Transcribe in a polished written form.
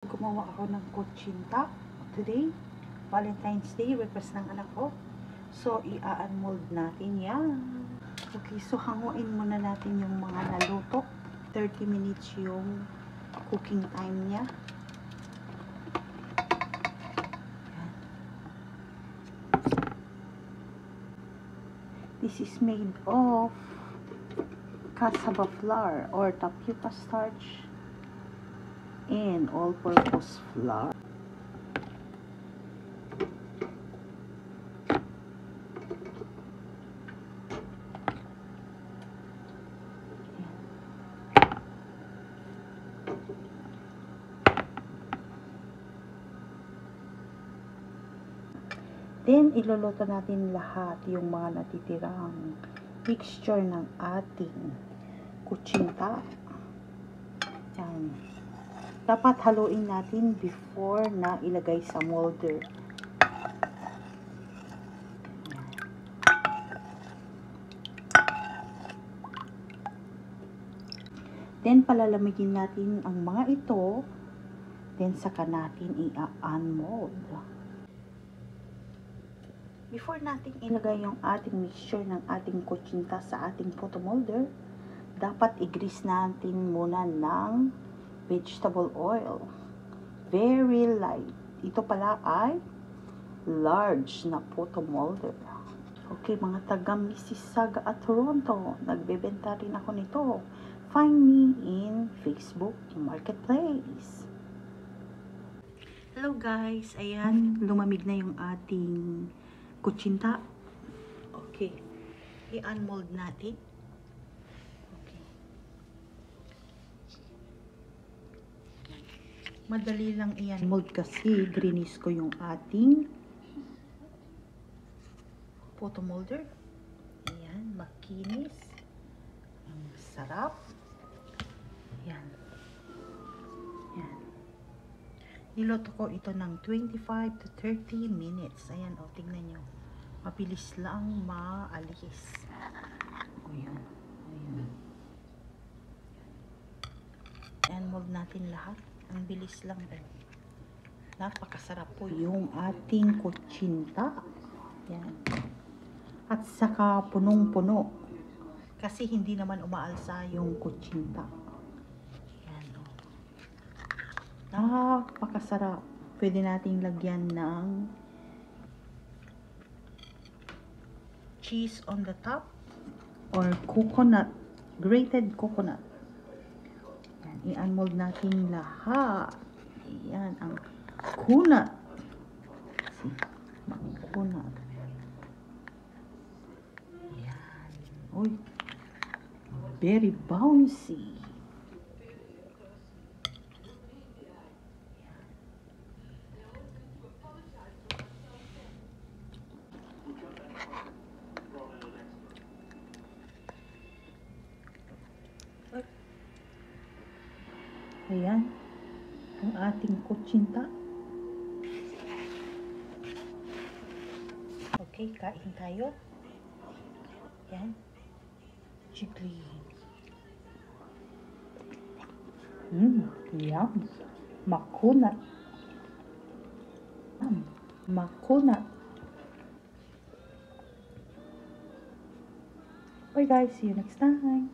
Gumawa ako ng kutsinta today, Valentine's Day, request ng anak ko. So, i-unmold natin yan. Okay, so hanguin muna natin yung mga naluto. 30 minutes yung cooking time niya. Yan. This is made of cassava flour or tapioca starch and all-purpose flour. Then, iluluto natin lahat yung mga natitirang mixture ng ating kutsinta. Yan. Dapat haluin natin before na ilagay sa molder. Then, palalamigin natin ang mga ito. Then, saka natin i-unmold. Before natin ilagay yung ating mixture ng ating kutsinta sa ating photomolder, dapat i-grease natin muna ng vegetable oil. Very light. Ito pala ay large na photomolder. Okay, mga taga Mississauga at Toronto, nagbebenta rin ako nito. Find me in Facebook Marketplace. Hello guys, ayan, lumamig na yung ating kutsinta. Okay, i-unmold natin. Madali lang iyan mold kasi greenish ko yung ating photomolder. Ayan, makinis. Ang sarap. Ayan. Ayan. Niloto ko ito ng 25 to 30 minutes. Ayan, o, tingnan nyo. Mabilis lang maalis. Ayan. Ayan. Ayan, mold natin lahat. Ang bilis lang po. Napakasarap po yung ating kutsinta. Yan. At saka punong-puno. Kasi hindi naman umaalsa yung kutsinta. Yan o. Napakasarap. Pwede nating lagyan ng cheese on the top or coconut. Grated coconut. I-unmold natin lahat. Ayan, ang kunat. Kunat. Ayan. Uy. Very bouncy. Ayan, ang ating kutsinta. Okay, kain tayo. Ayan. Chikli. Yum. Makunat. Makunat. Bye guys, see you next time.